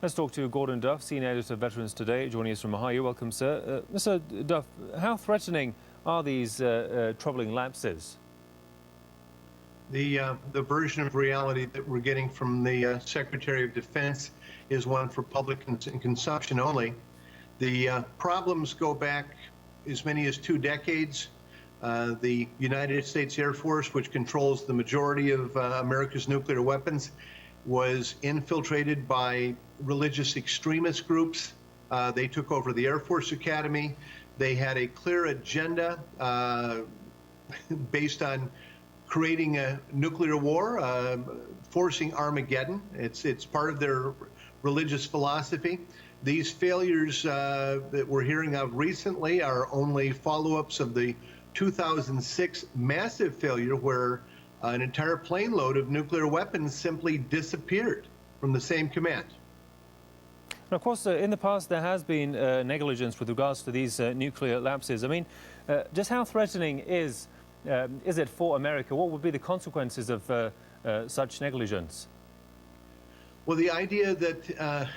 Let's talk to Gordon-Duff, Senior Editor of Veterans Today, joining us from Ohio. Welcome, sir. Mr. Duff, how threatening are these troubling lapses? The version of reality that we're getting from the Secretary of Defense is one for public consumption only. The problems go back as many as 2 decades. The United States Air Force, which controls the majority of America's nuclear weapons, was infiltrated by religious extremist groups. They took over the Air Force Academy. They had a clear agenda based on creating a nuclear war, forcing Armageddon. It's part of their religious philosophy. These failures that we're hearing of recently are only follow-ups of the 2006 massive failure where an entire plane load of nuclear weapons simply disappeared from the same command. And of course, in the past, there has been negligence with regards to these nuclear lapses. I mean, just how threatening is it for America? What would be the consequences of such negligence? Well, the idea that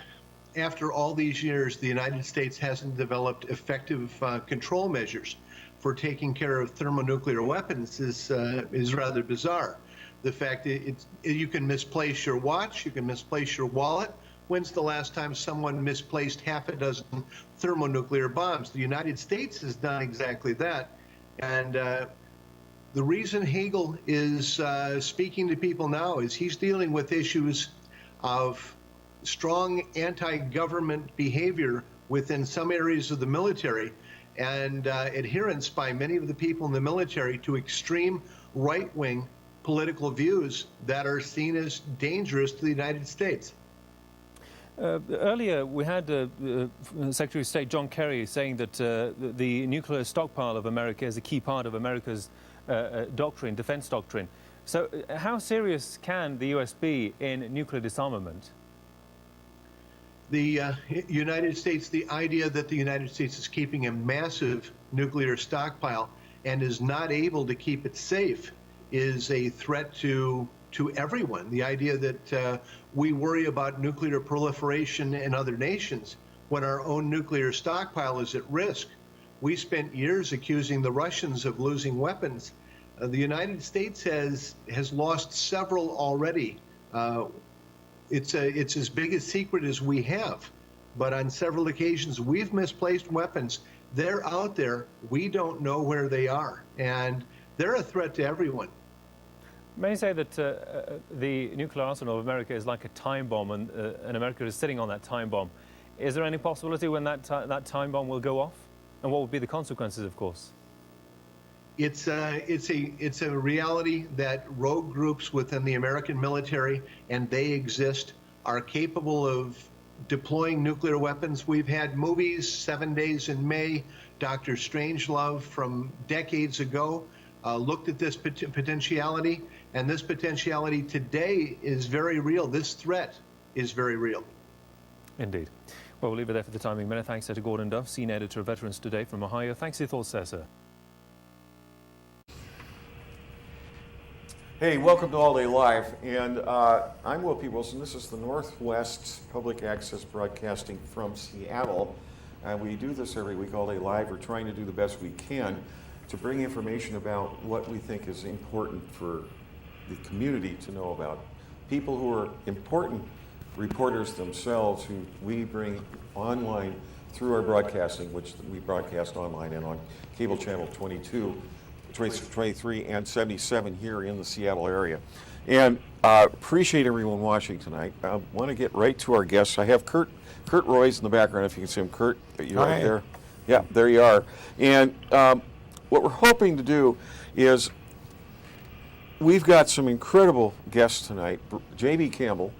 after all these years, the United States hasn't developed effective control measures for taking care of thermonuclear weapons is rather bizarre. The fact that you can misplace your watch, you can misplace your wallet. When's the last time someone misplaced half a dozen thermonuclear bombs? The United States has done exactly that. And the reason Hagel is speaking to people now is he's dealing with issues of strong anti-government behavior within some areas of the military and adherence by many of the people in the military to extreme right-wing political views that are seen as dangerous to the United States. Earlier, we had Secretary of State John Kerry saying that the nuclear stockpile of America is a key part of America's doctrine, defense doctrine. So how serious can the U.S. be in nuclear disarmament? The United States, the idea that the United States is keeping a massive nuclear stockpile and is not able to keep it safe is a threat to everyone. The idea that we worry about nuclear proliferation in other nations when our own nuclear stockpile is at risk. We spent years accusing the Russians of losing weapons. The United States has lost several already. It's as big a secret as we have, but on several occasions we've misplaced weapons. They're out there. We don't know where they are, and they're a threat to everyone. Many say that the nuclear arsenal of America is like a time bomb, and America is sitting on that time bomb. Is there any possibility when that time bomb will go off, and what would be the consequences, of course? It's a reality that rogue groups within the American military, and they exist, are capable of deploying nuclear weapons. We've had movies, 7 Days in May, Dr. Strangelove from decades ago looked at this potentiality, and this potentiality today is very real. This threat is very real. Indeed. Well, we'll leave it there for the timing. Many thanks to Gordon-Duff, Senior Editor of Veterans Today from Ohio. Thanks for your thoughts, sir. Hey, welcome to AllDayLive, and I'm WillPWilson. This is the Northwest Public Access Broadcasting from Seattle. We do this every week, AllDayLive. We're trying to do the best we can to bring information about what we think is important for the community to know about. People who are important reporters themselves, who we bring online through our broadcasting, which we broadcast online and on cable channel 22. 23 and 77 here in the Seattle area. And appreciate everyone watching tonight. I want to get right to our guests. I have Kurt Roy's in the background, if you can see him. Kurt, you're right there. Yeah, there you are. And what we're hoping to do is we've got some incredible guests tonight. J.B.Campbell,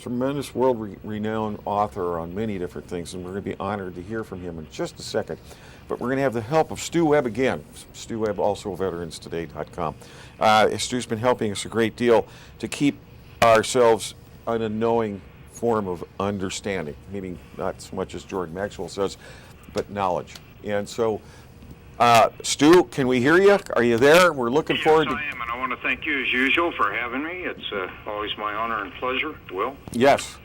tremendous world-renowned author on many different things, and we're going to be honored to hear from him in just a second. But we're going to have the help of Stew-Webb again. Stew-Webb, also VeteransToday.com. Stu's been helping us a great deal to keep ourselves in a knowing form of understanding, meaning not so much as Jordan Maxwell says, but knowledge. And so, Stu, can we hear you? Are you there? We're looking forward to... Yes, I am, and I want to thank you, as usual, for having me. It's always my honor and pleasure. Will? Yes.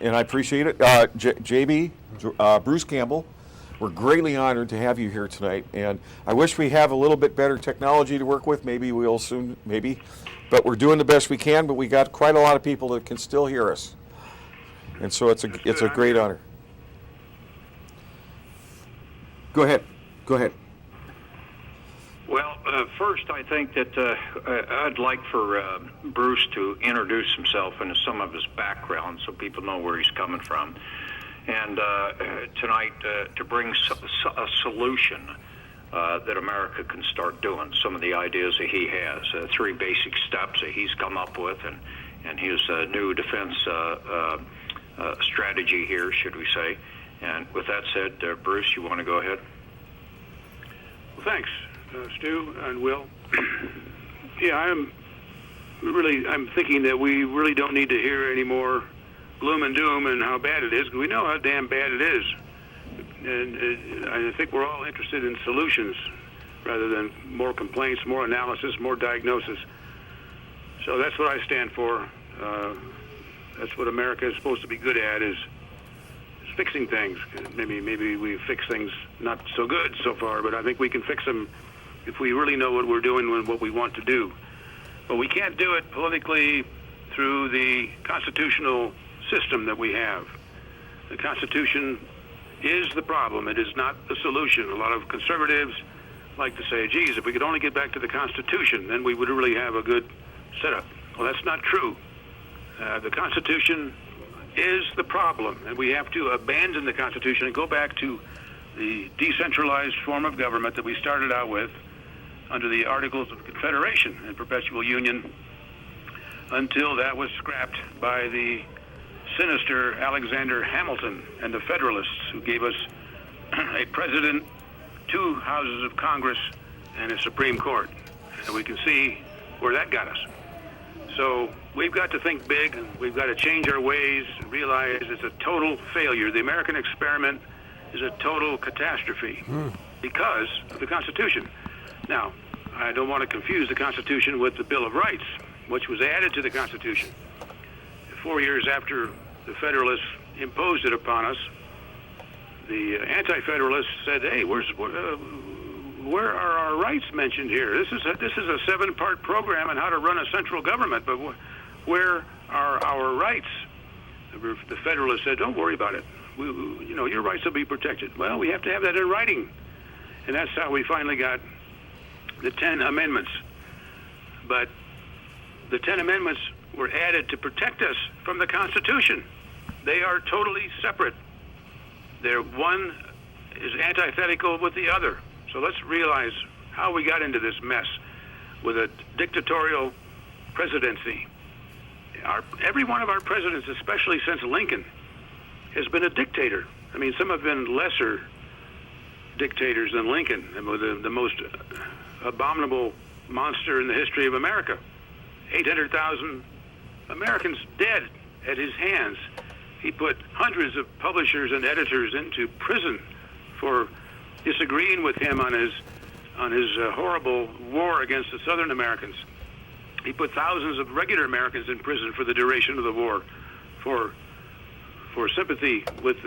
and I appreciate it. JB, Bruce Campbell, we're greatly honored to have you here tonight, and I wish we have a little bit better technology to work with. Maybe we'll soon, but we're doing the best we can, but we got quite a lot of people that can still hear us. And so it's a great honor. Go ahead. Well, first, I think that I'd like for Bruce to introduce himself and some of his background so people know where he's coming from. And tonight, to bring a solution that America can start doing, some of the ideas that he has, 3 basic steps that he's come up with, and his new defense strategy here, should we say. And with that said, Bruce, you want to go ahead? Well, thanks, Stu and Will. Yeah, I'm thinking that we really don't need to hear any more gloom and doom and how bad it is. We know how damn bad it is. And I think we're all interested in solutions rather than more complaints, more analysis, more diagnosis. So that's what I stand for. That's what America is supposed to be good at, is fixing things. Maybe we fix things not so good so far, but I think we can fix them if we really know what we're doing and what we want to do. But we can't do it politically through the constitutional system that we have. The Constitution is the problem. It is not the solution. A lot of conservatives like to say, geez, if we could only get back to the Constitution, then we would really have a good setup. Well, that's not true. The Constitution is the problem, and we have to abandon the Constitution and go back to the decentralized form of government that we started out with under the Articles of Confederation and Perpetual Union, until that was scrapped by the sinister Alexander Hamilton and the Federalists, who gave us a president, 2 houses of Congress, and a Supreme Court. And we can see where that got us. So we've got to think big. We've got to change our ways, realize it's a total failure. The American experiment is a total catastrophe because of the Constitution. Now, I don't want to confuse the Constitution with the Bill of Rights, which was added to the Constitution 4 years after the Federalists imposed it upon us. The Anti-Federalists said, "Hey, where are our rights mentioned here? This is a 7-part program on how to run a central government, but where are our rights?" The Federalists said, "Don't worry about it. Your rights will be protected." Well, we have to have that in writing, and that's how we finally got the 10 amendments. But the 10 amendments were added to protect us from the Constitution. They are totally separate. One is antithetical with the other. So let's realize how we got into this mess with a dictatorial presidency. Every one of our presidents, especially since Lincoln, has been a dictator. I mean, some have been lesser dictators than Lincoln, and the most abominable monster in the history of America. 800,000 Americans dead at his hands. He put hundreds of publishers and editors into prison for disagreeing with him on his horrible war against the Southern Americans. He put thousands of regular Americans in prison for the duration of the war, for sympathy with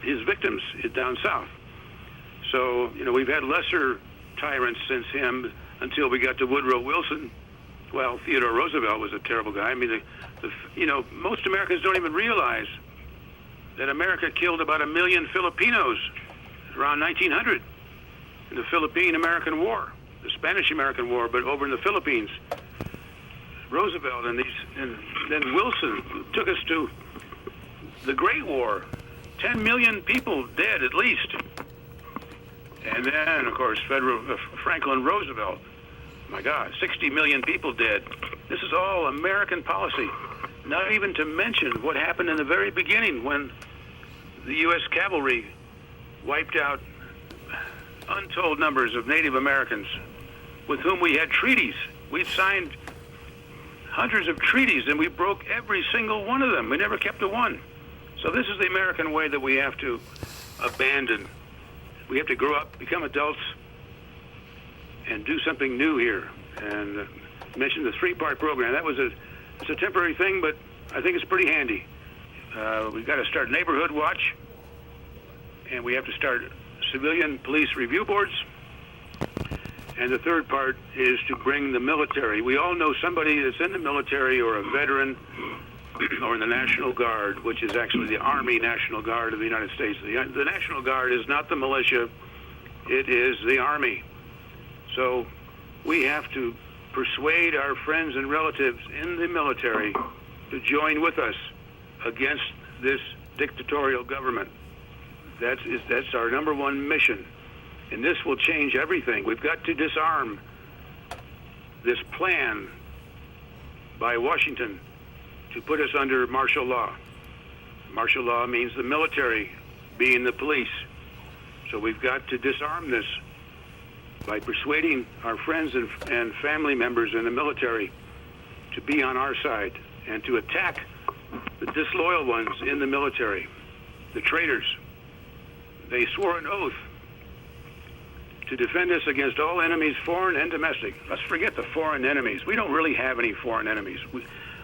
his victims down south. So, we've had lesser tyrants since him until we got to Woodrow Wilson. Well, Theodore Roosevelt was a terrible guy. I mean, most Americans don't even realize that America killed about 1 million Filipinos around 1900 in the Philippine-American War, the Spanish-American War, but over in the Philippines. Roosevelt and then Wilson took us to the Great War. 10 million people dead at least. And then, of course, Franklin Roosevelt. My God, 60 million people dead. This is all American policy. Not even to mention what happened in the very beginning when the U.S. cavalry wiped out untold numbers of Native Americans with whom we had treaties. We'd signed hundreds of treaties, and we broke every single one of them. We never kept a one. So this is the American way that we have to abandon. We have to grow up, become adults, and do something new here. And mentioned the 3-part program. That was it's a temporary thing, but I think it's pretty handy. We've got to start neighborhood watch, and we have to start civilian police review boards. And the third part is to bring the military. We all know somebody that's in the military or a veteran or in the National Guard, which is actually the Army National Guard of the United States. The National Guard is not the militia, it is the Army. So we have to persuade our friends and relatives in the military to join with us against this dictatorial government. That's our number one mission. And this will change everything. We've got to disarm this plan by Washington to put us under martial law. Martial law means the military being the police. So we've got to disarm this by persuading our friends and family members in the military to be on our side and to attack the disloyal ones in the military, the traitors. They swore an oath to defend us against all enemies, foreign and domestic. Let's forget the foreign enemies. We don't really have any foreign enemies.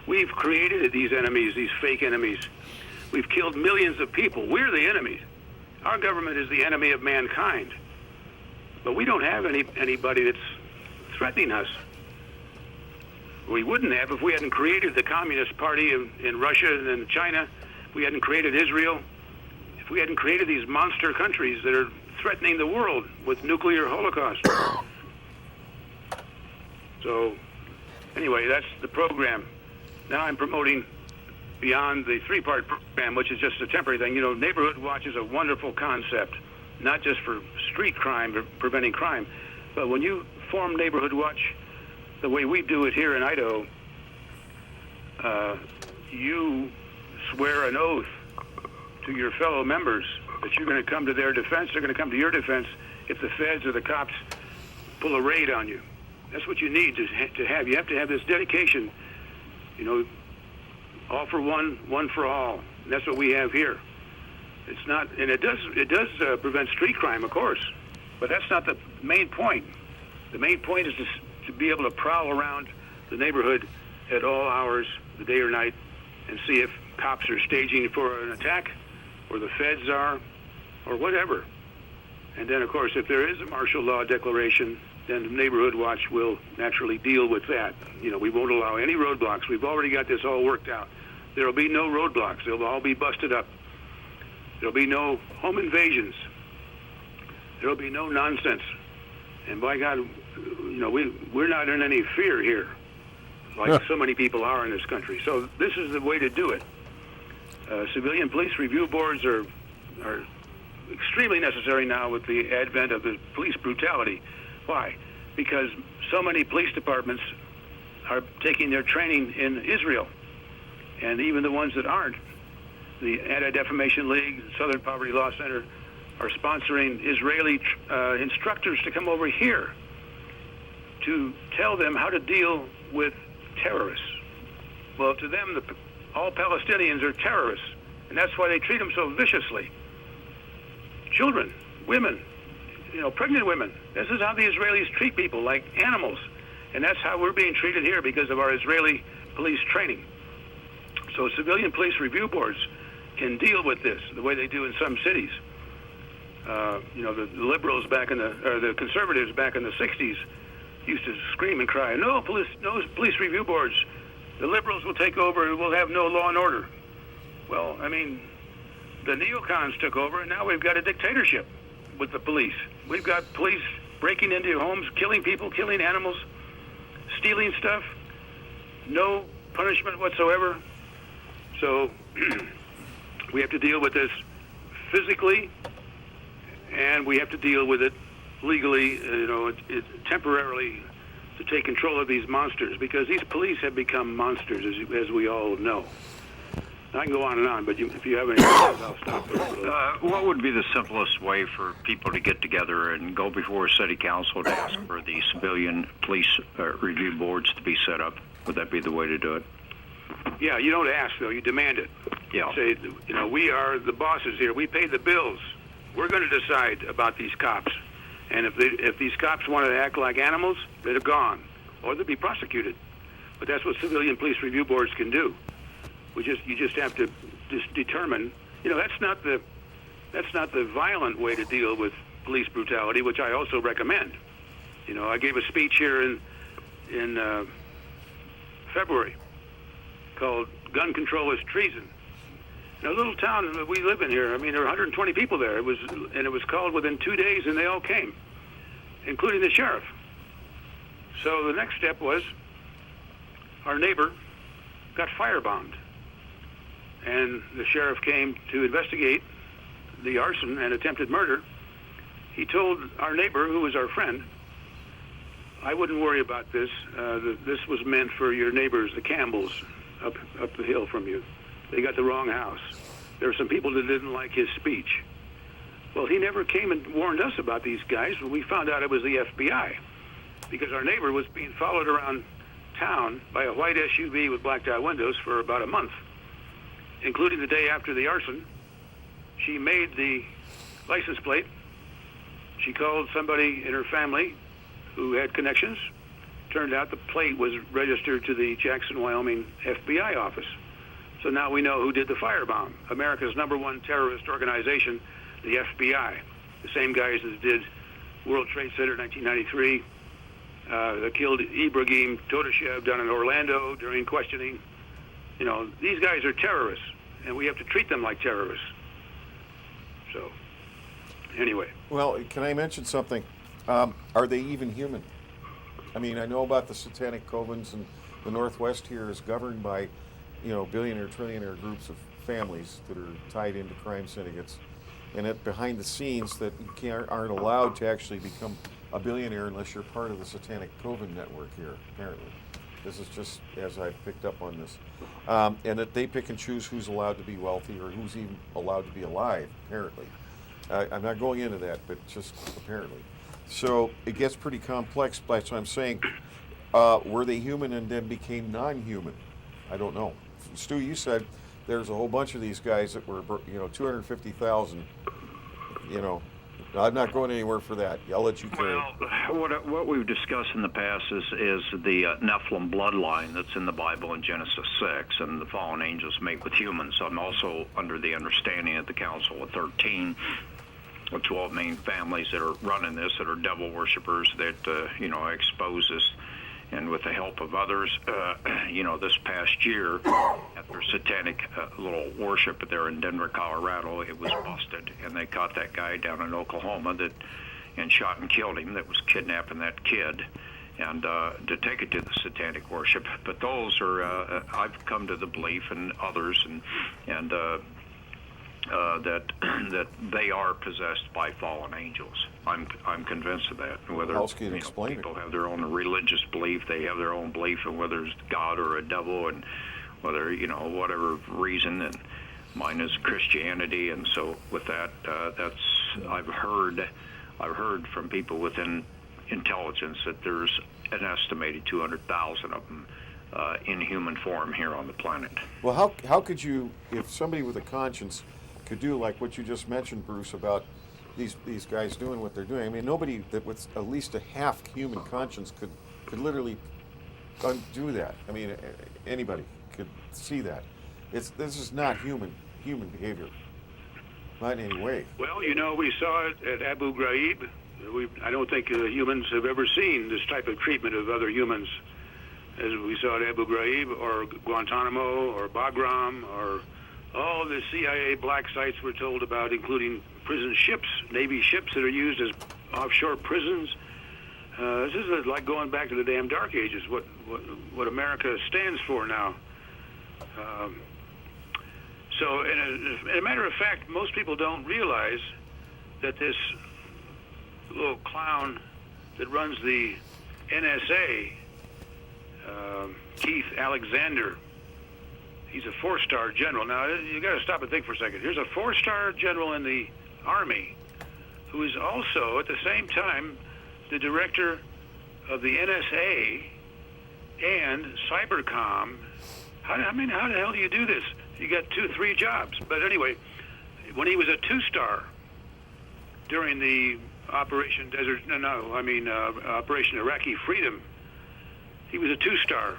We've created these enemies, these fake enemies. We've killed millions of people. We're the enemies. Our government is the enemy of mankind. But we don't have anybody that's threatening us. We wouldn't have if we hadn't created the Communist Party in Russia and in China. If we hadn't created Israel. If we hadn't created these monster countries that are threatening the world with nuclear holocaust. So, anyway, that's the program. Now I'm promoting beyond the three-part program, which is just a temporary thing. You know, Neighborhood Watch is a wonderful concept, not just for street crime, but preventing crime. But when you form Neighborhood Watch the way we do it here in Idaho, you swear an oath to your fellow members that you're going to come to their defense, they're going to come to your defense if the feds or the cops pull a raid on you. That's what you need to have. You have to have this dedication, you know, all for one, one for all. And that's what we have here. It's not, and it does prevent street crime, of course, but that's not the main point. The main point is to be able to prowl around the neighborhood at all hours, the day or night, and see if cops are staging for an attack, or the feds are, or whatever. And then, of course, if there is a martial law declaration, then the Neighborhood Watch will naturally deal with that. You know, we won't allow any roadblocks. We've already got this all worked out. There will be no roadblocks. They'll all be busted up. There'll be no home invasions. There'll be no nonsense. And by God, you know, we're not in any fear here, like so many people are in this country. So this is the way to do it. Civilian police review boards are extremely necessary now with the advent of the police brutality. Why? Because so many police departments are taking their training in Israel, and even the ones that aren't. The Anti-Defamation League, Southern Poverty Law Center are sponsoring Israeli instructors to come over here to tell them how to deal with terrorists. Well, to them, all Palestinians are terrorists, and that's why they treat them so viciously. Children, women, you know, pregnant women. This is how the Israelis treat people, like animals. And that's how we're being treated here because of our Israeli police training. So civilian police review boards can deal with this the way they do in some cities. You know, the liberals the conservatives back in the 60s used to scream and cry, no police review boards. The liberals will take over and we'll have no law and order. Well, I mean, the neocons took over, and now we've got a dictatorship with the police. We've got police breaking into your homes, killing people, killing animals, stealing stuff, no punishment whatsoever. So we have to deal with this physically, and we have to deal with it legally, you know, temporarily, to take control of these monsters, because these police have become monsters, as we all know. I can go on and on, but if you have any questions, I'll stop. What would be the simplest way for people to get together and go before a city council to ask for the civilian police review boards to be set up? Would that be the way to do it? Yeah, you don't ask, though. You demand it. Yeah. Say, you know, we are the bosses here. We pay the bills. We're going to decide about these cops. And if these cops want to act like animals, they're gone, or they'll be prosecuted. But that's what civilian police review boards can do. You just have to determine, that's not the violent way to deal with police brutality, which I also recommend. I gave a speech here in February called "Gun Control is Treason." In a little town that we live in here, there are 120 people there. It was called within 2 days, and they all came, including the sheriff. So the next step was our neighbor got firebombed, and the sheriff came to investigate the arson and attempted murder. He told our neighbor, who was our friend, "I wouldn't worry about this. This was meant for your neighbors, the Campbells, up the hill from you. They got the wrong house. There were some people that didn't like his speech." Well, he never came and warned us about these guys. We found out it was the FBI, because our neighbor was being followed around town by a white SUV with blacked out windows for about a month, including the day after the arson. She made the license plate. She called somebody in her family who had connections. Turned out the plate was registered to the Jackson, Wyoming FBI office. So now we know who did the firebomb. America's #1 terrorist organization, the FBI. The same guys that did World Trade Center in 1993. That killed Ibrahim Todashev down in Orlando during questioning. These guys are terrorists, and we have to treat them like terrorists. So, anyway. Well, can I mention something? Are they even human? I know about the satanic covens, and the Northwest here is governed by, billionaire, trillionaire groups of families that are tied into crime syndicates, and behind the scenes that you aren't allowed to actually become a billionaire unless you're part of the satanic coven network here, apparently. This is just as I've picked up on this. And that they pick and choose who's allowed to be wealthy or who's even allowed to be alive, apparently. I'm not going into that, but just apparently. So it gets pretty complex, that's what I'm saying. Were they human and then became non-human? I don't know. Stu, you said there's a whole bunch of these guys that were, 250,000, I'm not going anywhere for that. I'll let you carry. Well, what we've discussed in the past is the Nephilim bloodline that's in the Bible in Genesis 6, and the fallen angels mate with humans. I'm also under the understanding that the Council of 13, or 12 main families that are running this, that are devil worshippers, that, expose this. And with the help of others, this past year, at their satanic little worship there in Denver, Colorado, it was busted, and they caught that guy down in Oklahoma and shot and killed him that was kidnapping that kid, and to take it to the satanic worship. But those are, I've come to the belief, and others, and that they are possessed by fallen angels. I'm convinced of that. Whether people have their own religious belief, they have their own belief in whether it's God or a devil, and whether whatever reason. And mine is Christianity, and so with that, I've heard from people within intelligence that there's an estimated 200,000 of them in human form here on the planet. Well, how could you, if somebody with a conscience could do like what you just mentioned, Bruce, about these guys doing what they're doing? Nobody that with at least a half human conscience could literally undo that. Anybody could see that. This is not human behavior, not in any way. Well, we saw it at Abu Ghraib. I don't think humans have ever seen this type of treatment of other humans, as we saw at Abu Ghraib or Guantanamo or Bagram or all the CIA black sites we're told about, including prison ships, Navy ships that are used as offshore prisons. This is like going back to the damn dark ages, what America stands for now. So, in a matter of fact, most people don't realize that this little clown that runs the NSA, Keith Alexander, he's a 4-star general. Now, you got to stop and think for a second. Here's a 4-star general in the Army who is also, at the same time, the director of the NSA and Cybercom. How the hell do you do this? You got 2-3 jobs. But anyway, when he was a 2-star during the Operation Operation Iraqi Freedom, he was a 2-star.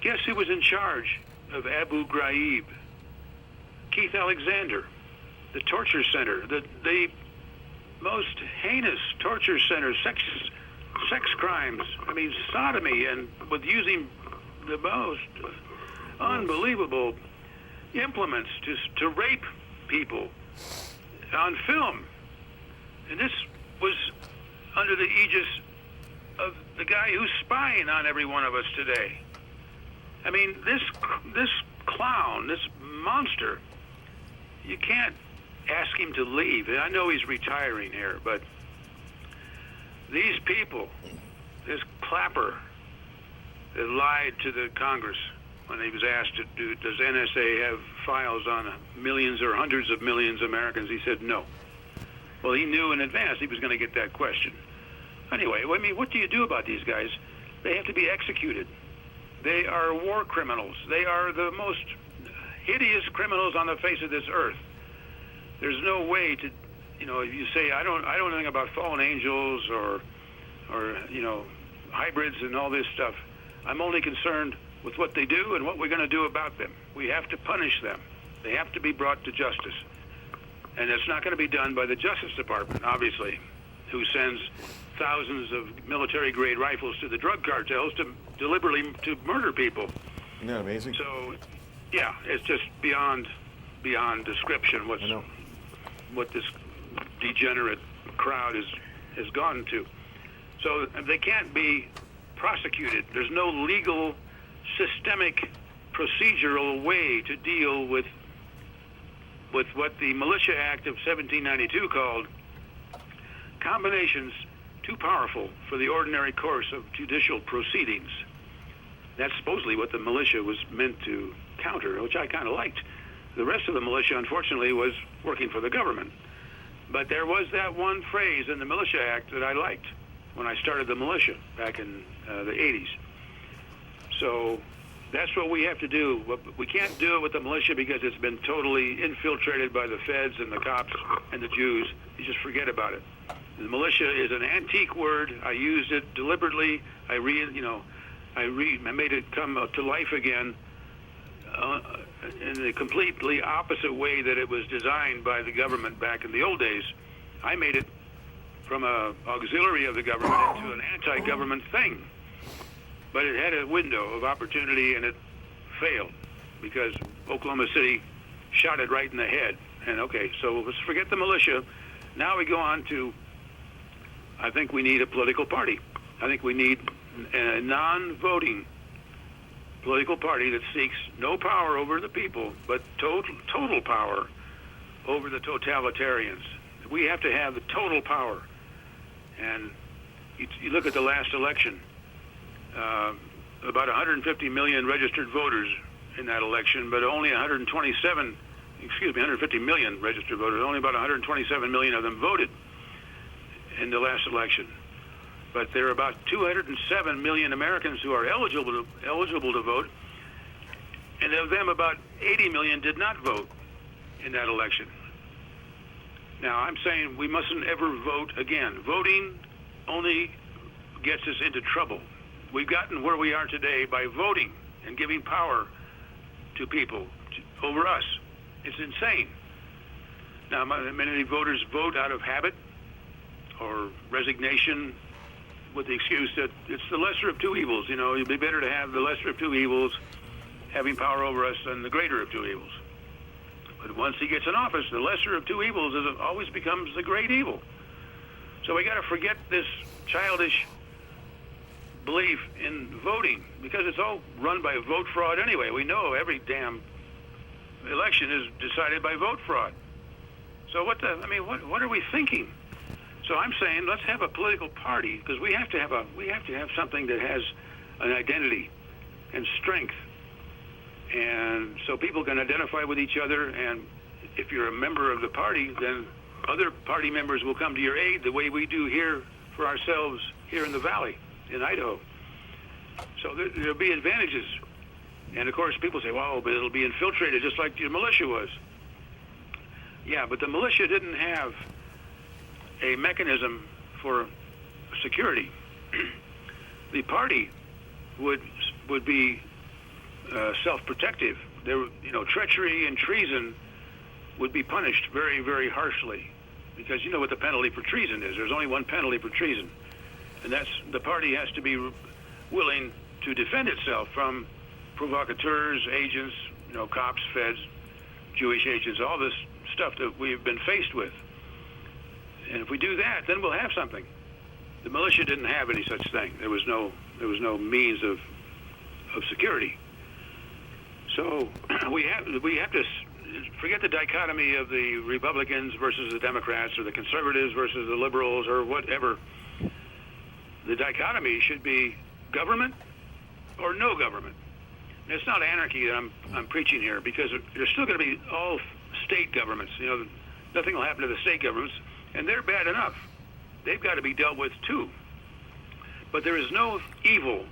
Guess who was in charge of Abu Ghraib? Keith Alexander, the torture center, the most heinous torture center, sex crimes. I mean, sodomy, and with using the most unbelievable implements to rape people on film. And this was under the aegis of the guy who's spying on every one of us today. I mean, this clown, this monster, you can't ask him to leave. And I know he's retiring here, but these people, this Clapper that lied to the Congress when he was asked to do, does NSA have files on millions or hundreds of millions of Americans? He said no. Well, he knew in advance he was going to get that question. Anyway, I mean, what do you do about these guys? They have to be executed. They are war criminals. They are the most hideous criminals on the face of this earth. There's no way to, you say, I don't know anything about fallen angels or hybrids and all this stuff. I'm only concerned with what they do and what we're going to do about them. We have to punish them. They have to be brought to justice. And it's not going to be done by the Justice Department, obviously, who sends thousands of military-grade rifles to the drug cartels to deliberately to murder people. Isn't that amazing? So, yeah, it's just beyond description what this degenerate crowd has gone to. So they can't be prosecuted. There's no legal, systemic, procedural way to deal with what the Militia Act of 1792 called combinations too powerful for the ordinary course of judicial proceedings. That's supposedly what the militia was meant to counter, which I kind of liked. The rest of the militia, unfortunately, was working for the government. But there was that one phrase in the Militia Act that I liked when I started the militia back in the 80s. So that's what we have to do. We can't do it with the militia because it's been totally infiltrated by the feds and the cops and the Jews. You just forget about it. The militia is an antique word. I used it deliberately. I made it come to life again in the completely opposite way that it was designed by the government back in the old days. I made it from an auxiliary of the government into an anti-government thing. But it had a window of opportunity, and it failed because Oklahoma City shot it right in the head. And okay, so let's forget the militia. Now we go on to, I think we need a political party. I think we need a non-voting political party that seeks no power over the people, but total power over the totalitarians. We have to have the total power. And you look at the last election, about 150 million registered voters in that election, but only 150 million registered voters, only about 127 million of them voted in the last election. But there are about 207 million Americans who are eligible to vote, and of them about 80 million did not vote in that election. Now, I'm saying we mustn't ever vote again. Voting only gets us into trouble. We've gotten where we are today by voting and giving power to people over us. It's insane. Now, many voters vote out of habit or resignation with the excuse that it's the lesser of two evils. It'd be better to have the lesser of two evils having power over us than the greater of two evils. But once he gets in office, the lesser of two evils always becomes the great evil. So we got to forget this childish belief in voting, because it's all run by vote fraud anyway. We know every damn election is decided by vote fraud. So what are we thinking? So I'm saying let's have a political party, because we have to have something that has an identity and strength, and so people can identify with each other. And if you're a member of the party, then other party members will come to your aid the way we do here for ourselves here in the Valley, in Idaho. So there'll be advantages. And of course, people say, well, but it'll be infiltrated just like the militia was. Yeah, but the militia didn't have a mechanism for security. The party would be self-protective. There, treachery and treason would be punished very, very harshly, because you know what the penalty for treason is. There's only one penalty for treason, and that's the party has to be willing to defend itself from provocateurs, agents, cops, feds, Jewish agents, all this stuff that we've been faced with. And if we do that, then we'll have something. The militia didn't have any such thing. There was no means of security. So we have to forget the dichotomy of the Republicans versus the Democrats, or the conservatives versus the liberals, or whatever. The dichotomy should be government or no government. And it's not anarchy that I'm preaching here, because there's still going to be all state governments. Nothing will happen to the state governments, and they're bad enough. They've got to be dealt with too. But there is no evil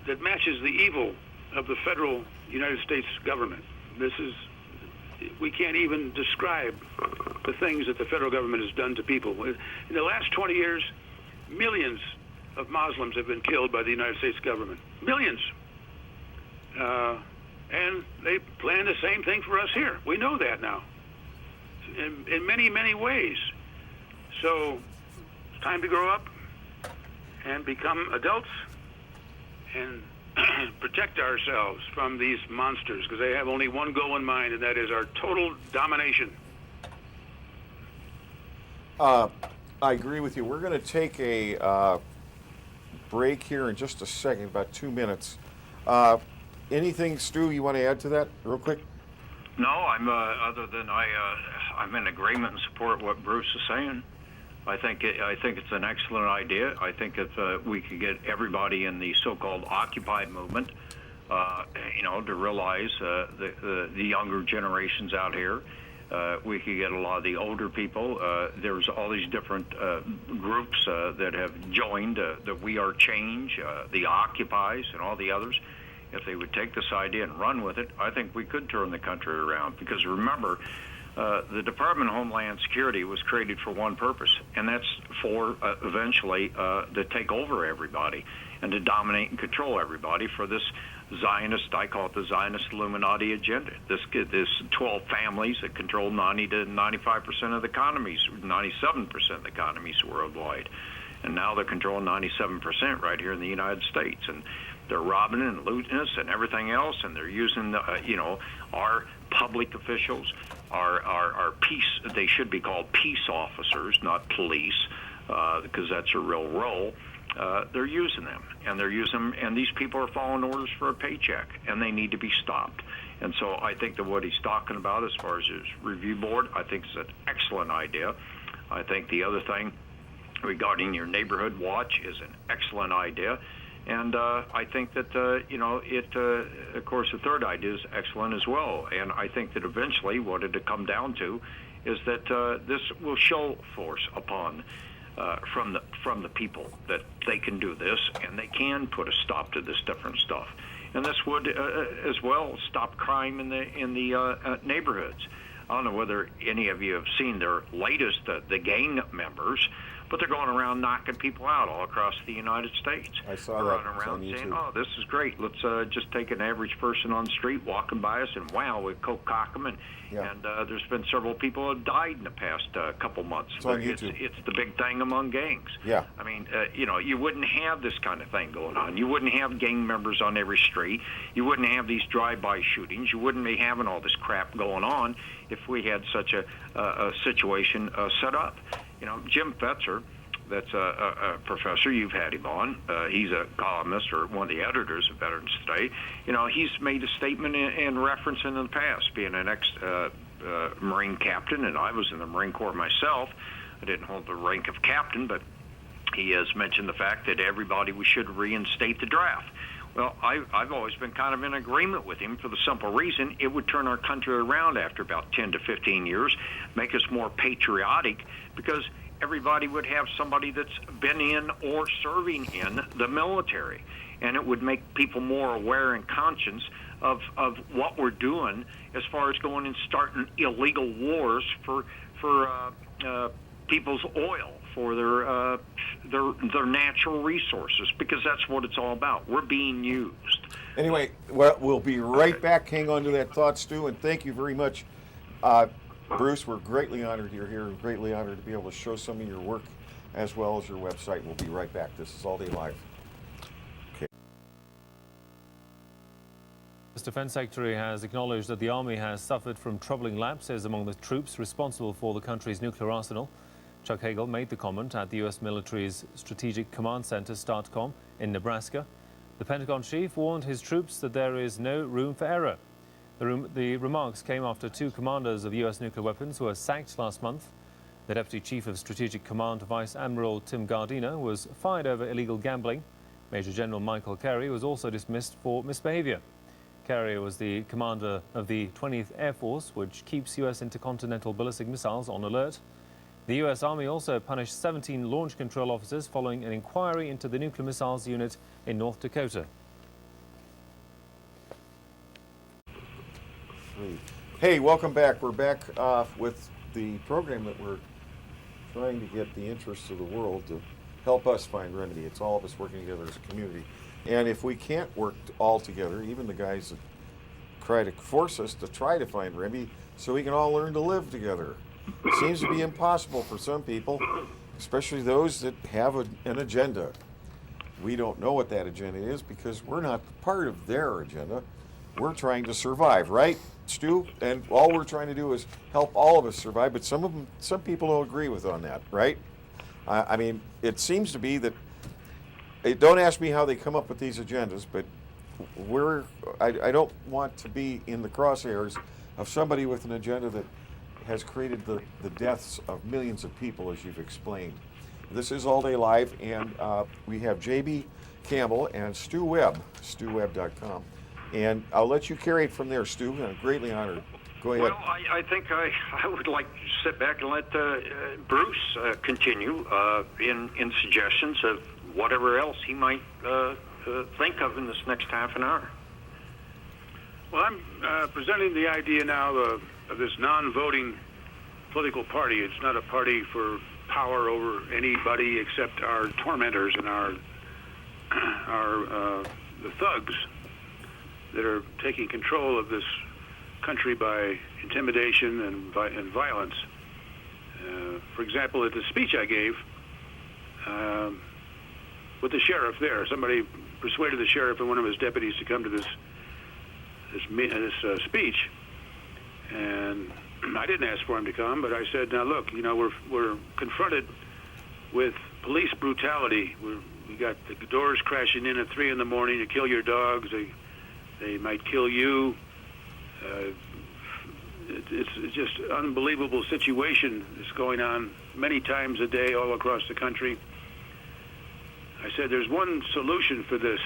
that matches the evil of the federal United States government. We can't even describe the things that the federal government has done to people. In the last 20 years, millions of Muslims have been killed by the United States government. Millions. And they plan the same thing for us here. We know that now, in many, many ways. So it's time to grow up and become adults and protect ourselves from these monsters, because they have only one goal in mind, and that is our total domination. I agree with you. We're going to take a break here in just a second, about 2 minutes. Anything, Stu, you want to add to that real quick? No, I'm other than I'm in agreement and support what Bruce is saying. I think it's an excellent idea. I think if we could get everybody in the so-called Occupy movement, to realize the younger generations out here. We could get a lot of the older people. There's all these different groups that have joined, the We Are Change, the Occupies, and all the others. If they would take this idea and run with it, I think we could turn the country around. Because remember, the Department of Homeland Security was created for one purpose, and that's for eventually to take over everybody and to dominate and control everybody for this Zionist, I call it the Zionist Illuminati agenda. This 12 families that control 90 to 95% of the economies, 97% of the economies worldwide. And now they're controlling 97% right here in the United States. And they're robbing and looting us and everything else, and they're using, our public officials, our peace, they should be called peace officers, not police, because that's a real role. They're using them, and these people are following orders for a paycheck, and they need to be stopped. And so I think that what he's talking about as far as his review board, I think is an excellent idea. I think the other thing regarding your neighborhood watch is an excellent idea. And I think that, of course, the third idea is excellent as well. And I think that eventually what it'll come down to is that this will show force upon from the people that they can do this, and they can put a stop to this different stuff. And this would as well stop crime in the neighborhoods. I don't know whether any of you have seen their latest, the gang members, but they're going around knocking people out all across the United States. I saw they're that. running around saying, "Oh, this is great. Let's just take an average person on the street walking by us, and wow, we cock them." And there's been several people who have died in the past couple months. It's on YouTube. It's the big thing among gangs. Yeah. I mean, you wouldn't have this kind of thing going on. You wouldn't have gang members on every street. You wouldn't have these drive-by shootings. You wouldn't be having all this crap going on if we had such a situation set up. Jim Fetzer, that's a professor, you've had him on. He's a columnist or one of the editors of Veterans Today. He's made a statement in reference in the past, being an ex-Marine captain, and I was in the Marine Corps myself. I didn't hold the rank of captain, but he has mentioned the fact that we should reinstate the draft. Well, I've always been kind of in agreement with him for the simple reason it would turn our country around after about 10 to 15 years, make us more patriotic, because everybody would have somebody that's been in or serving in the military. And it would make people more aware and conscious of what we're doing as far as going and starting illegal wars for people's oil, for their natural resources, because that's what it's all about. We're being used. Anyway, we'll be right back. Hang on to that thought, Stu, and thank you very much. Bruce, we're greatly honored you're here and greatly honored to be able to show some of your work as well as your website. We'll be right back. This is All Day Live. Okay. The Defense Secretary has acknowledged that the Army has suffered from troubling lapses among the troops responsible for the country's nuclear arsenal. Chuck Hagel made the comment at the U.S. military's Strategic Command Center, STARTCOM, in Nebraska. The Pentagon chief warned his troops that there is no room for error. The remarks came after two commanders of U.S. nuclear weapons were sacked last month. The Deputy Chief of Strategic Command, Vice Admiral Tim Gardiner, was fired over illegal gambling. Major General Michael Carey was also dismissed for misbehavior. Carey was the commander of the 20th Air Force, which keeps U.S. intercontinental ballistic missiles on alert. The U.S. Army also punished 17 launch control officers following an inquiry into the nuclear missiles unit in North Dakota. Hey, welcome back. We're back with the program that we're trying to get the interests of the world to help us find remedy. It's all of us working together as a community. And if we can't work all together, even the guys that try to force us to try to find remedy so we can all learn to live together. It seems to be impossible for some people, especially those that have an agenda. We don't know what that agenda is because we're not part of their agenda. We're trying to survive, right, Stu? And all we're trying to do is help all of us survive, but some people don't agree with on that, right? I mean, it seems to be that, don't ask me how they come up with these agendas, but I don't want to be in the crosshairs of somebody with an agenda that has created the deaths of millions of people, as you've explained. This is All Day Live, and we have J.B.Campbell and Stew-Webb, Stew-Webb.com. And I'll let you carry it from there, Stu. I'm greatly honored. Go ahead. Well, I think I would like to sit back and let Bruce continue in suggestions of whatever else he might think of in this next half an hour. Well, I'm presenting the idea now of this non-voting political party. It's not a party for power over anybody except our tormentors and the thugs that are taking control of this country by intimidation and violence. For example, at the speech I gave with the sheriff there, somebody persuaded the sheriff and one of his deputies to come to this speech, and I didn't ask for him to come, but I said, now look, you know, we're confronted with police brutality. We got the doors crashing in at 3 in the morning to kill your dogs. They might kill you. It's just an unbelievable situation that's going on many times a day all across the country. I said there's one solution for this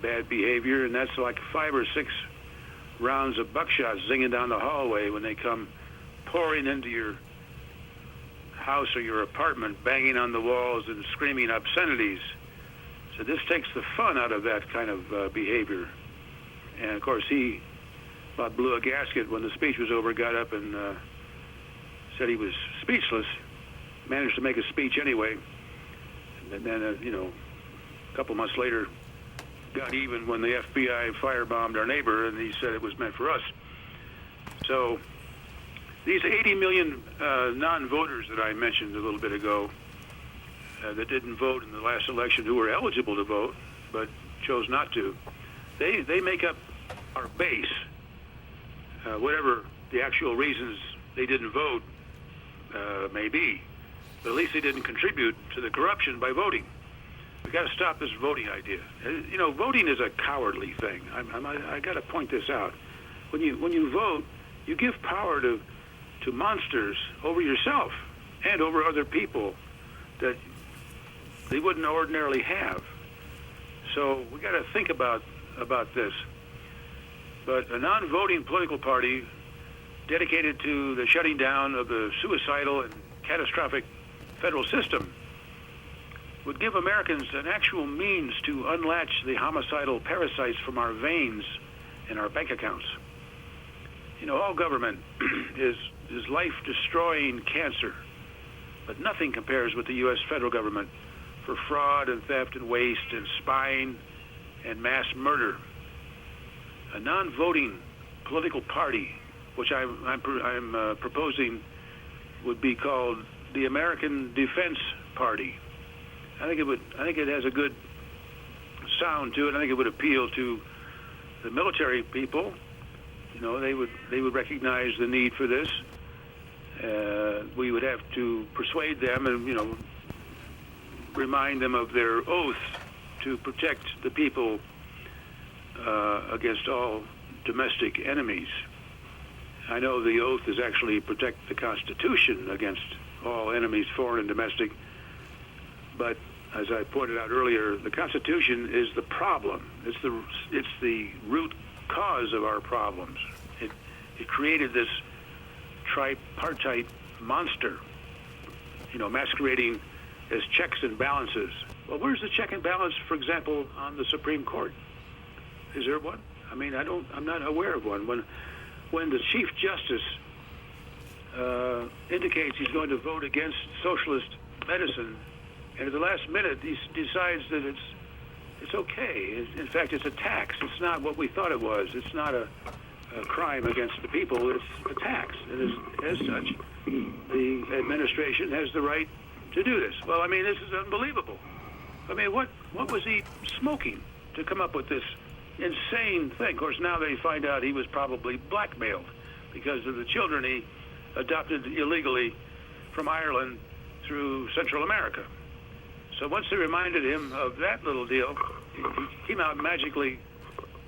bad behavior, and that's like 5 or 6 rounds of buckshot zinging down the hallway when they come pouring into your house or your apartment, banging on the walls and screaming obscenities. So this takes the fun out of that kind of behavior. And of course he about blew a gasket when the speech was over, got up and said he was speechless, managed to make a speech anyway. And then, you know, a couple months later, got even when the FBI firebombed our neighbor, and he said it was meant for us. So these 80 million non-voters that I mentioned a little bit ago that didn't vote in the last election, who were eligible to vote but chose not to, they make up our base. Whatever the actual reasons they didn't vote may be, but at least they didn't contribute to the corruption by voting. We got to stop this voting idea. You know, voting is a cowardly thing. I got to point this out. When you vote, you give power to monsters over yourself and over other people that they wouldn't ordinarily have. So we got to think about this. But a non-voting political party dedicated to the shutting down of the suicidal and catastrophic federal system would give Americans an actual means to unlatch the homicidal parasites from our veins and our bank accounts. You know, all government is life-destroying cancer, but nothing compares with the U.S. federal government for fraud and theft and waste and spying and mass murder. A non-voting political party which I'm proposing would be called the American Defense Party. I think it has a good sound to it. I think it would appeal to the military people. You know, they would recognize the need for this. We would have to persuade them and, you know, remind them of their oath to protect the people against all domestic enemies. I know the oath is actually protect the Constitution against all enemies, foreign and domestic. But as I pointed out earlier, the Constitution is the problem. It's the root cause of our problems. It created this tripartite monster, you know, masquerading as checks and balances. Well, where's the check and balance, for example, on the Supreme Court? Is there one? I mean, I'm not aware of one. When the Chief Justice indicates he's going to vote against socialist medicine, and at the last minute he decides that it's okay. In fact, it's a tax. It's not what we thought it was. It's not a crime against the people. It's a tax. And as such, the administration has the right to do this. Well, I mean, this is unbelievable. I mean, what was he smoking to come up with this insane thing? Of course, now they find out he was probably blackmailed because of the children he adopted illegally from Ireland through Central America. So once they reminded him of that little deal, he came out magically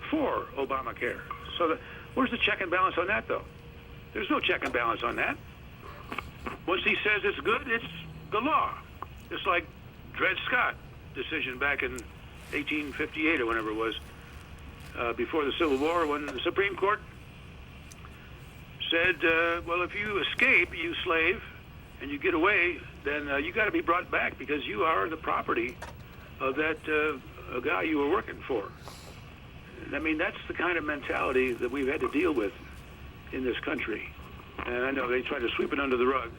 for Obamacare. So where's the check and balance on that, though? There's no check and balance on that. Once he says it's good, it's the law. Just like Dred Scott decision back in 1858 or whenever it was, before the Civil War, when the Supreme Court said, well, if you escape, you slave, and you get away, then you got to be brought back because you are the property of that guy you were working for. I mean, that's the kind of mentality that we've had to deal with in this country. And I know they try to sweep it under the rug,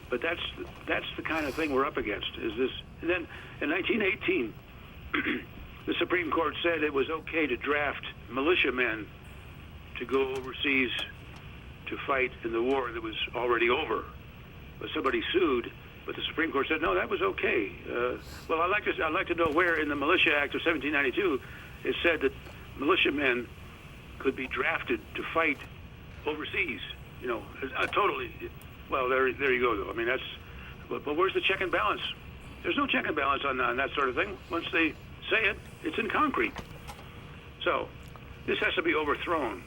but that's the kind of thing we're up against. Is this? And then in 1918, the Supreme Court said it was okay to draft militiamen to go overseas to fight in the war that was already over. But somebody sued, but the Supreme Court said no, that was okay. Well, I'd like to know where in the Militia Act of 1792 it said that militiamen could be drafted to fight overseas. You know, totally. Well, there you go, though. I mean, but where's the check and balance? There's no check and balance on that sort of thing. Once they say it, it's in concrete. So this has to be overthrown,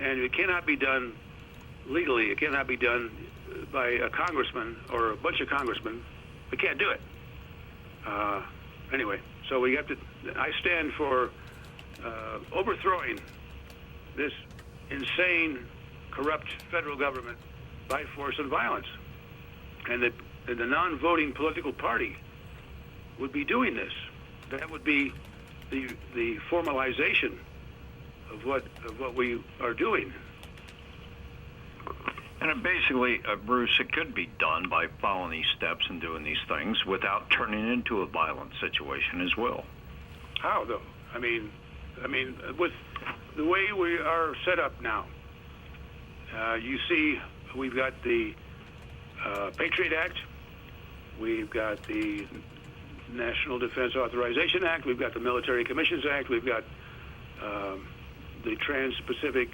and it cannot be done legally. It cannot be done by a congressman or a bunch of congressmen. We can't do it. Anyway, so we have to. I stand for overthrowing this insane, corrupt federal government by force and violence, and the non-voting political party would be doing this. That would be the formalization of what we are doing. And basically, Bruce, it could be done by following these steps and doing these things without turning into a violent situation as well. How, though? I mean, with the way we are set up now, you see, we've got the Patriot Act, we've got the National Defense Authorization Act, we've got the Military Commissions Act, we've got the Trans-Pacific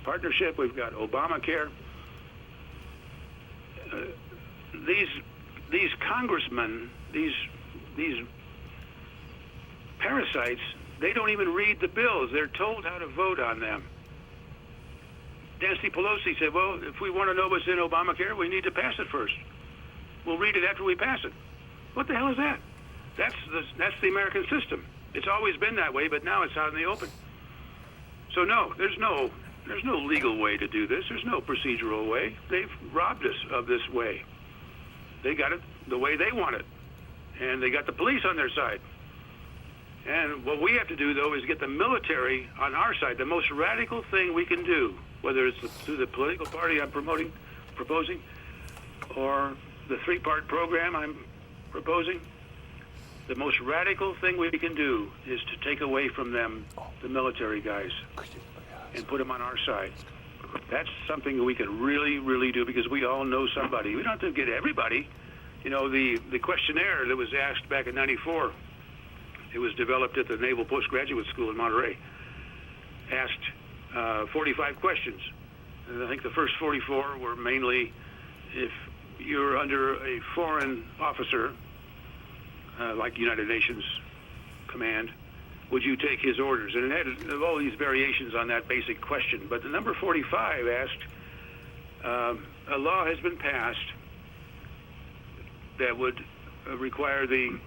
Partnership, we've got Obamacare. These congressmen, these parasites, they don't even read the bills. They're told how to vote on them. Nancy Pelosi said, well, if we want to know what's in Obamacare, we need to pass it first. We'll read it after we pass it. What the hell is that? That's the American system. It's always been that way, but now it's out in the open. So no, there's no legal way to do this. There's no procedural way. They've robbed us of this way. They got it the way they want it. And they got the police on their side. And what we have to do, though, is get the military on our side. The most radical thing we can do, whether it's through the political party I'm proposing, or the three-part program I'm proposing, the most radical thing we can do is to take away from them the military guys and put them on our side. That's something we can really, really do, because we all know somebody. We don't have to get everybody. You know, the questionnaire that was asked back in '94, it was developed at the Naval Postgraduate School in Monterey, asked 45 questions. And I think the first 44 were mainly, if you're under a foreign officer, like United Nations Command, would you take his orders? And it had all these variations on that basic question. But the number 45 asked, a law has been passed that would require the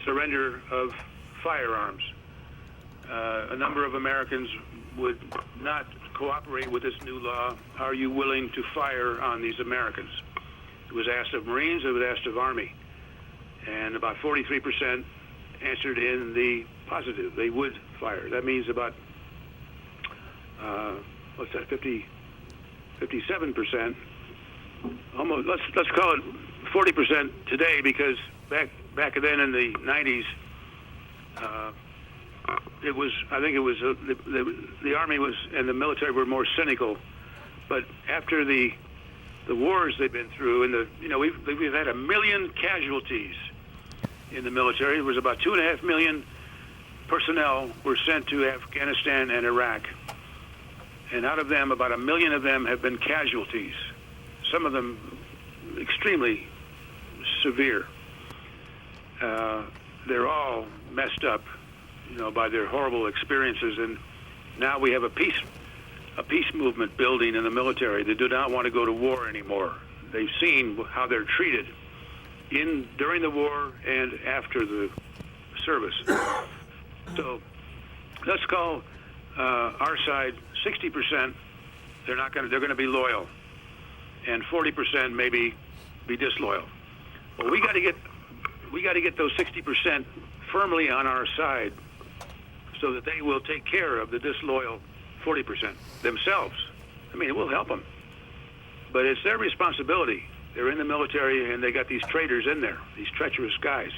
surrender of firearms. A number of Americans would not cooperate with this new law. Are you willing to fire on these Americans? It was asked of Marines, it was asked of Army. And about 43% answered in the positive. They would fire. That means about, 57%. Almost, let's call it 40% today, because back then in the 90s, the Army was and the military were more cynical. But after the wars they've been through, and we've had 1 million casualties in the military. There was about 2.5 million personnel were sent to Afghanistan and Iraq, and out of them, about 1 million of them have been casualties. Some of them extremely severe. They're all messed up, by their horrible experiences. And now we have a peace movement building in the military. They do not want to go to war anymore. They've seen how they're treated during the war and after the service. So let's call our side 60%. They're going to be loyal, and 40% maybe be disloyal. Well, we got to get those 60% firmly on our side, so that they will take care of the disloyal 40% themselves. I mean, it will help them, but it's their responsibility. They're in the military, and they got these traitors in there, these treacherous guys.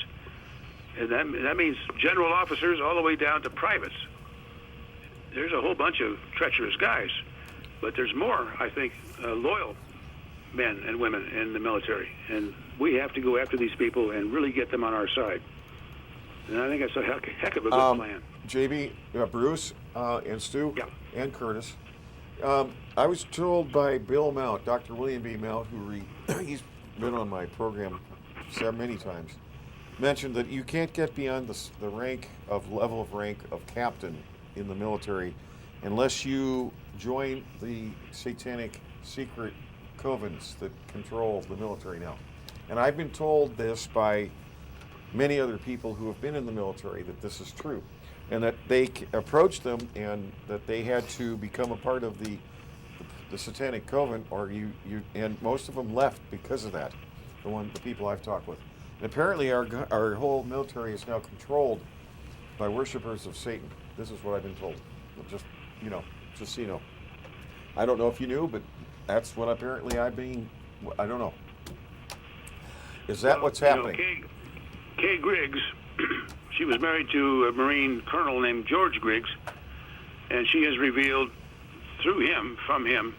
And that means general officers all the way down to privates. There's a whole bunch of treacherous guys, but there's more, I think, loyal men and women in the military. And we have to go after these people and really get them on our side. And I think that's a heck of a good plan. JB, Bruce, and Stu, yeah, and Curtis. I was told by Bill Mount, Dr. William B. Mount, he's been on my program many times, mentioned that you can't get beyond the level of rank of captain in the military unless you join the satanic secret covens that control the military now. And I've been told this by many other people who have been in the military, that this is true, and that they approached them and that they had to become a part of the satanic coven, or and most of them left because of that. The people I've talked with, and apparently our whole military is now controlled by worshipers of Satan. This is what I've been told. Just so you know. I don't know if you knew, but that's what apparently I don't know. Is that what's happening? Kay Griggs, she was married to a Marine colonel named George Griggs, and she has revealed from him,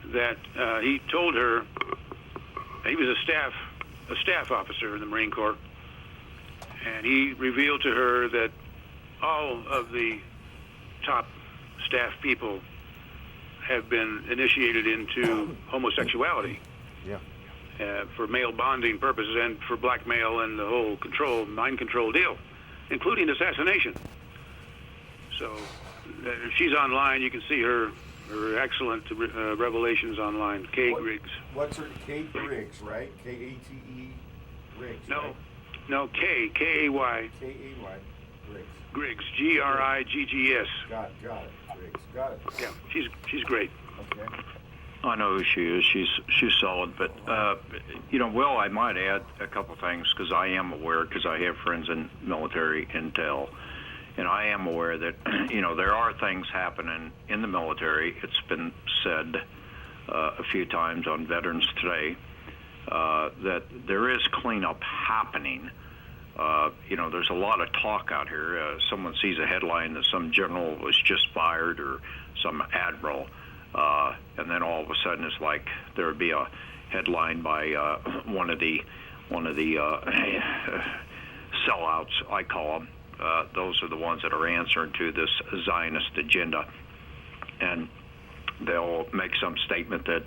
that he told her, he was a staff officer in the Marine Corps, and he revealed to her that all of the top staff people have been initiated into homosexuality. Yeah. For male bonding purposes and for blackmail and the whole mind control deal, including assassination. So if she's online, you can see her excellent revelations online. Kay Griggs. What's her? Kay Griggs, right? K-A-T-E Griggs. No, K-A-Y. K-A-Y Griggs. Griggs, G-R-I-G-G-S. Got it. Griggs, got it. Yeah, she's great. Okay. I know who she is. She's solid. But, Will, I might add a couple things, because I am aware, because I have friends in military intel, and I am aware that, there are things happening in the military. It's been said a few times on VeteransToday that there is cleanup happening. There's a lot of talk out here. Someone sees a headline that some general was just fired or some admiral. and then all of a sudden it's like there would be a headline by one of the sellouts, I call them. Those are the ones that are answering to this Zionist agenda, and they'll make some statement that,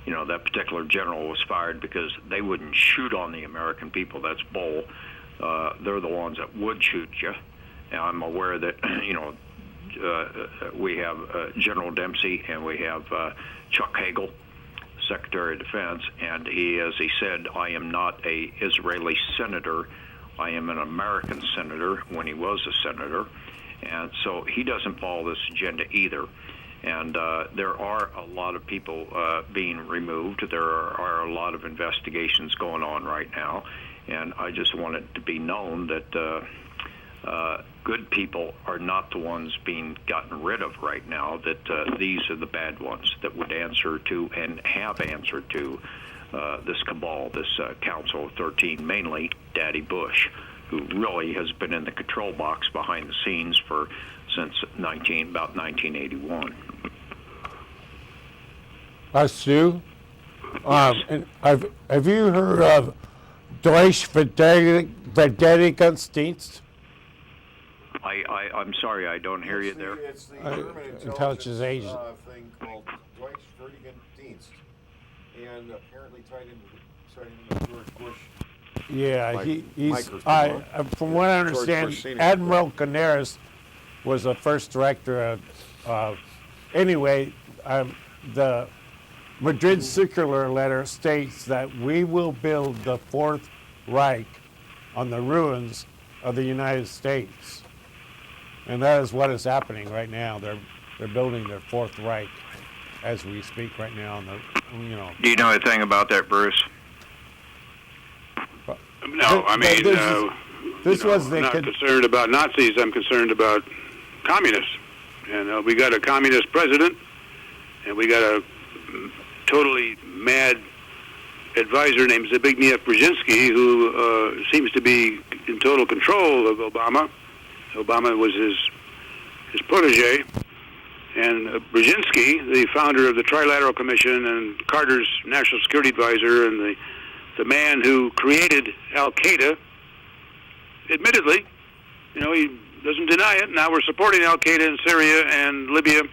you know, that particular general was fired because they wouldn't shoot on the American people. That's bull. They're the ones that would shoot you. And I'm aware that, you know, we have General Dempsey and we have Chuck Hagel, Secretary of Defense, and he, as he said, I am not a Israeli senator. I am an American senator when he was a senator. And so he doesn't follow this agenda either. And there are a lot of people being removed. There are a lot of investigations going on right now. And I just want it to be known that good people are not the ones being gotten rid of right now, that these are the bad ones that would answer to and have answered to this cabal, this Council of 13, mainly Daddy Bush, who really has been in the control box behind the scenes since about 1981. Stu, and have you heard of Deutsche Verteidigungsdienst? I'm sorry, I don't hear you there. It's the German intelligence agent thing called Deutsche Verteidigungsdienst, and apparently tied into George Bush. Yeah, he's. From what I understand, Admiral Canaris was the first director of. Anyway, the Madrid circular letter states that we will build the Fourth Reich on the ruins of the United States, and that is what is happening right now. They're building their Fourth Reich as we speak right now. Do you know anything about that, Bruce? No, I mean, I'm not concerned about Nazis. I'm concerned about communists. And we got a communist president, and we got a totally mad advisor named Zbigniew Brzezinski, who seems to be in total control of Obama. Obama was his protege. And Brzezinski, the founder of the Trilateral Commission and Carter's national security advisor, and the man who created Al-Qaeda, admittedly, he doesn't deny it. Now we're supporting Al-Qaeda in Syria and Libya.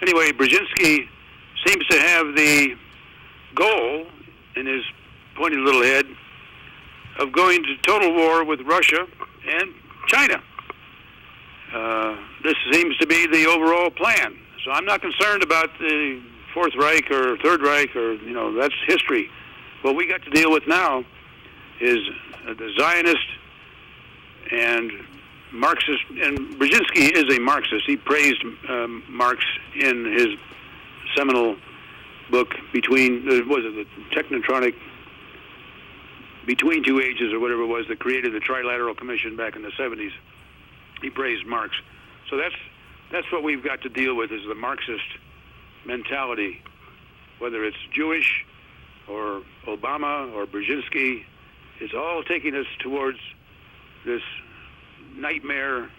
Anyway, Brzezinski seems to have the goal in his pointy little head of going to total war with Russia and China. This seems to be the overall plan. So I'm not concerned about the Fourth Reich or Third Reich or, that's history. What we got to deal with now is the Zionist and Marxist, and Brzezinski is a Marxist. He praised Marx in his seminal book the Technotronic Between Two Ages, or whatever it was, that created the Trilateral Commission back in the 70s. He praised Marx. So that's what we've got to deal with, is the Marxist mentality, whether it's Jewish or Obama or Brzezinski. It's all taking us towards this nightmare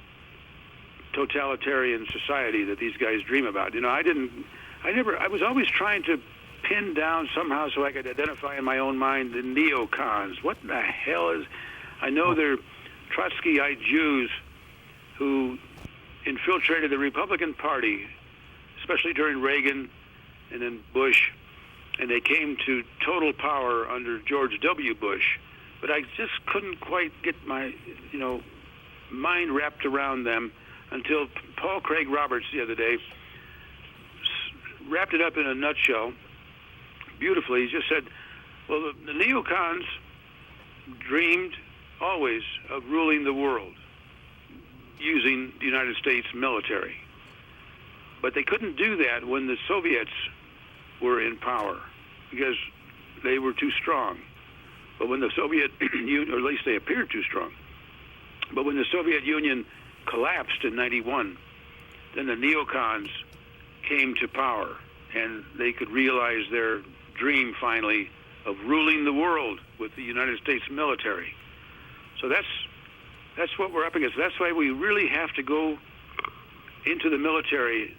totalitarian society that these guys dream about. I was always trying to pin down somehow so I could identify in my own mind the neocons. What the hell is... I know they're Trotskyite Jews who infiltrated the Republican Party, especially during Reagan and then Bush, and they came to total power under George W. Bush. But I just couldn't quite get my, mind wrapped around them until Paul Craig Roberts the other day wrapped it up in a nutshell beautifully. He just said, well, the neocons dreamed always of ruling the world using the United States military. But they couldn't do that when the Soviets were in power because they were too strong. But when the Soviet Union, or at least they appeared too strong, but when the Soviet Union collapsed in 91, then the neocons came to power, and they could realize their dream finally of ruling the world with the United States military. So that's what we're up against. That's why we really have to go into the military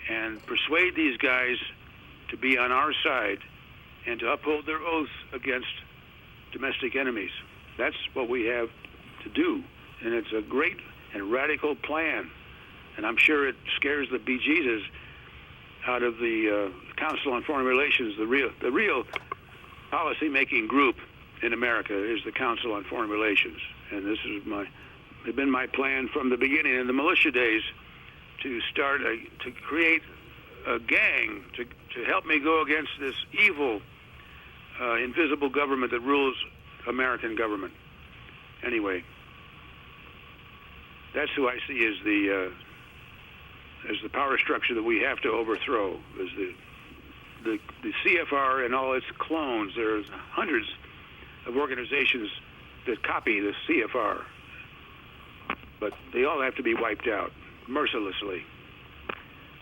and persuade these guys to be on our side and to uphold their oaths against domestic enemies. That's what we have to do, and it's a great and radical plan, and I'm sure it scares the bejesus out of the Council on Foreign Relations. The real policy-making group in America is the Council on Foreign Relations, and this is been my plan from the beginning in the militia days to create a gang to help me go against this evil, invisible government that rules American government. Anyway, that's who I see as the power structure that we have to overthrow. Is the CFR and all its clones. There's hundreds of organizations that copy the CFR, but they all have to be wiped out mercilessly.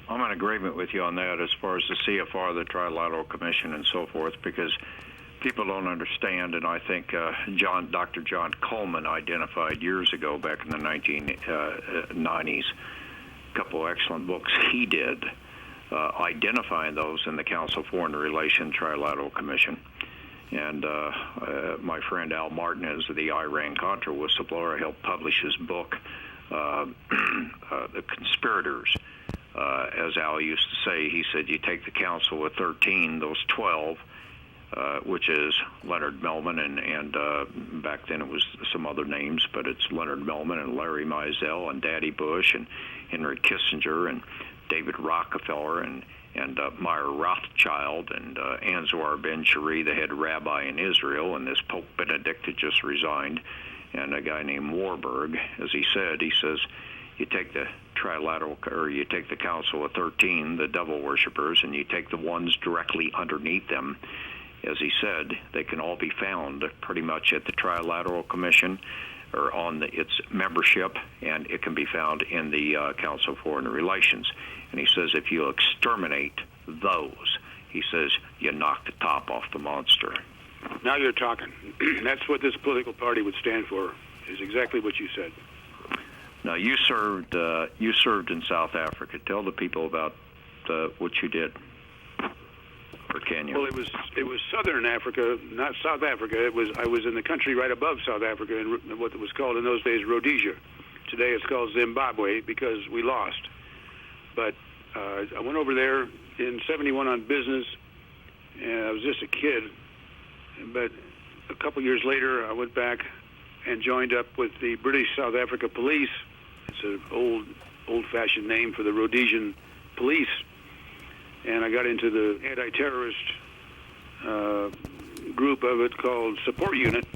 I'm in agreement with you on that as far as the CFR, the Trilateral Commission, and so forth, because people don't understand, and I think Dr. John Coleman identified years ago, back in the 1990s, a couple of excellent books he did identifying those in the Council of Foreign Relations Trilateral Commission. And my friend Al Martinez of the Iran-Contra whistleblower helped publish his book, The Conspirators. As Al used to say, he said, you take the Council of 13, those 12, which is Leonard Mellman, and back then it was some other names, but it's Leonard Mellman and Larry Mizell and Daddy Bush and Henry Kissinger and David Rockefeller and Meyer Rothschild and Anwar Ben-Shiri, the head rabbi in Israel, and this Pope Benedict had just resigned, and a guy named Warburg, as he says, you take the trilateral, or you take the Council of 13, the devil worshippers, and you take the ones directly underneath them. As he said, they can all be found pretty much at the Trilateral Commission or on its membership, and it can be found in the Council of Foreign Relations. And he says if you exterminate those, he says you knock the top off the monster. Now you're talking. That's what this political party would stand for, is exactly what you said. Now, you served in South Africa. Tell the people about what you did. Or can you? Well, it was Southern Africa, not South Africa. I was in the country right above South Africa, in what was called in those days Rhodesia. Today it's called Zimbabwe because we lost. But I went over there in '71 on business, and I was just a kid. But a couple years later, I went back and joined up with the British South Africa Police. It's an old-fashioned name for the Rhodesian police. And I got into the anti-terrorist group of it called Support Unit.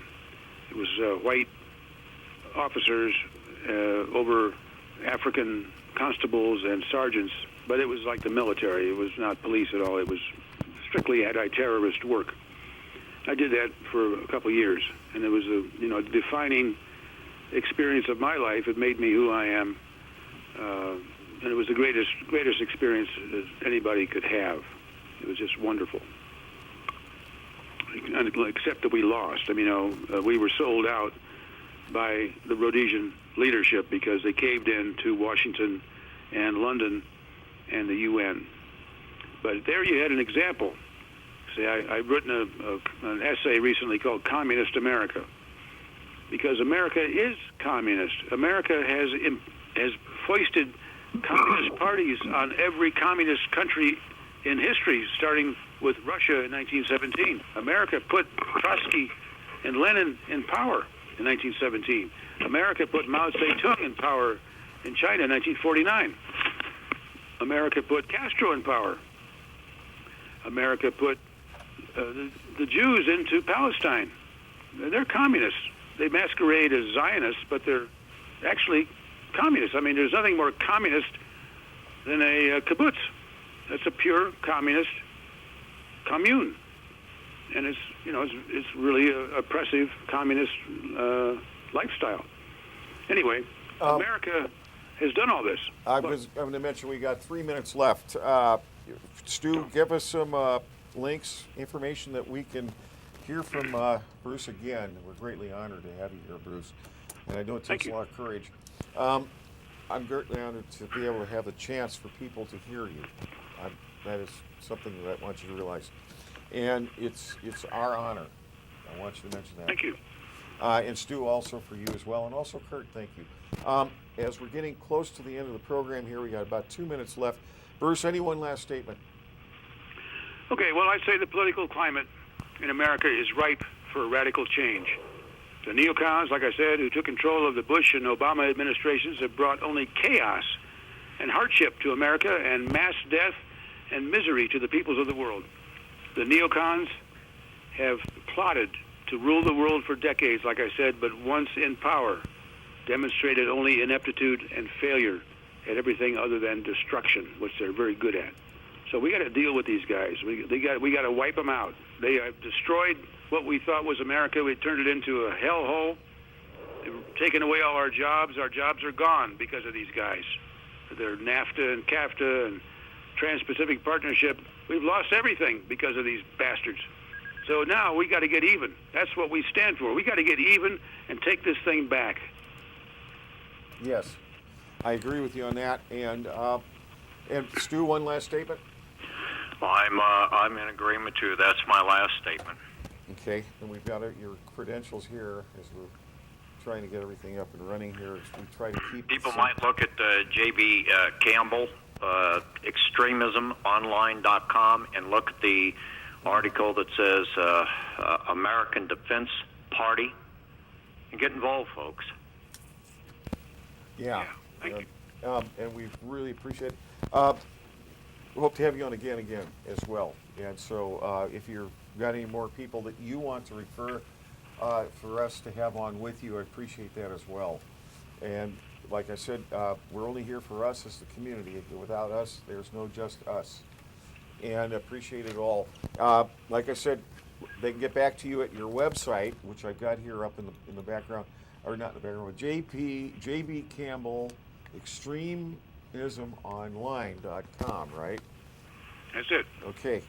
It was white officers over African constables and sergeants, but it was like the military. It was not police at all. It was strictly anti-terrorist work. I did that for a couple of years, and it was a defining experience of my life. It made me who I am. And it was the greatest experience that anybody could have. It was just wonderful. Except that we lost. I mean, we were sold out by the Rhodesian leadership because they caved in to Washington and London and the UN. But there you had an example. See, I've written an essay recently called Communist America, because America is communist. America has foisted communist parties on every communist country in history, starting with Russia in 1917. America put Trotsky and Lenin in power in 1917. America put Mao Zedong in power in China in 1949. America put Castro in power. America put the Jews into Palestine. They're communists. They masquerade as Zionists, but they're actually communists. I mean, there's nothing more communist than a kibbutz. That's a pure communist commune, and it's really an oppressive communist lifestyle. Anyway, America has done all this. I'm going to mention we got 3 minutes left. Stu, give us some links, information that we can hear from Bruce again. We're greatly honored to have you here, Bruce, and I know it takes a lot of courage. I'm greatly honored to be able to have the chance for people to hear you. That is something that I want you to realize. And it's our honor. I want you to mention that. Thank you. And Stu, also for you as well. And also Kurt, thank you. As we're getting close to the end of the program here, we got about 2 minutes left. Bruce, any one last statement? Okay, well, I'd say the political climate in America is ripe for radical change. The neocons, like I said, who took control of the Bush and Obama administrations have brought only chaos and hardship to America and mass death and misery to the peoples of the world. The neocons have plotted to rule the world for decades, like I said, but once in power, demonstrated only ineptitude and failure at everything other than destruction, which they're very good at. So we got to deal with these guys. We got to wipe them out. They have destroyed what we thought was America. We turned it into a hellhole. They've taken away all our jobs. Our jobs are gone because of these guys. Their NAFTA and CAFTA and Trans-Pacific Partnership. We've lost everything because of these bastards. So now we got to get even. That's what we stand for. We got to get even and take this thing back. Yes, I agree with you on that. And Stu, one last statement. I'm in agreement too. That's my last statement. Okay, and we've got your credentials here as we're trying to get everything up and running here. As we try to keep people might look at J.B.Campbell, extremismonline.com, and look at the article that says American Defense Party, and get involved, folks. Yeah, Thank you. And we really appreciate it. We hope to have you on again as well. And so if you've got any more people that you want to refer for us to have on with you, I appreciate that as well. And like I said, we're only here for us as the community. Without us, there's no just us. And appreciate it all. Like I said, they can get back to you at your website, which I've got here up in the background, or not in the background, J.B.Campbell, extremismonline.com, right? That's it. Okay.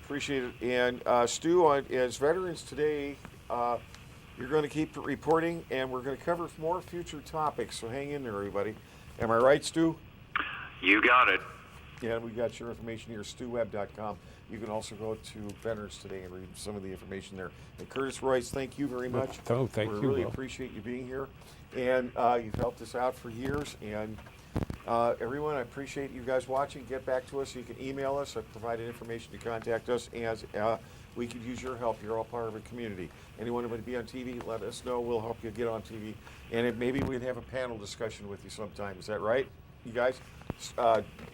Appreciate it. And Stu, as Veterans Today, you're going to keep reporting, and we're going to cover more future topics, so hang in there, everybody. Am I right, Stu? You got it. Yeah, we got your information here, Stew-Webb.com. You can also go to Veterans Today and read some of the information there. And Curtis Royce, thank you very much. Oh, thank you. We really appreciate you being here. And you've helped us out for years. And everyone, I appreciate you guys watching. Get back to us. You can email us. I've provided information to contact us. As we could use your help. You're all part of a community. Anyone who would be on TV, let us know. We'll help you get on TV. And maybe we'd have a panel discussion with you sometime. Is that right, you guys?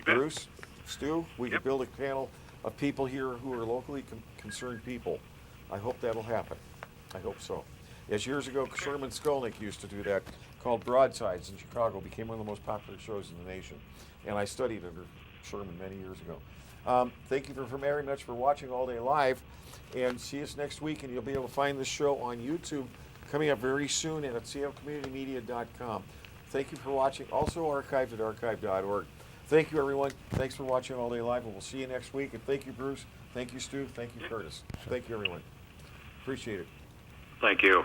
Bruce, Stu, we could build a panel of people here who are locally concerned people. I hope that'll happen. I hope so. As years ago, Sherman Skolnick used to do that, called Broadsides in Chicago. Became one of the most popular shows in the nation. And I studied under Sherman many years ago. Thank you very much for watching All Day Live. And see us next week. And you'll be able to find this show on YouTube coming up very soon and at seattlecommunitymedia.com. Thank you for watching. Also archived at archive.org. Thank you, everyone. Thanks for watching All Day Live, and we'll see you next week. And thank you, Bruce. Thank you, Stu. Thank you, Curtis. Thank you, everyone. Appreciate it. Thank you.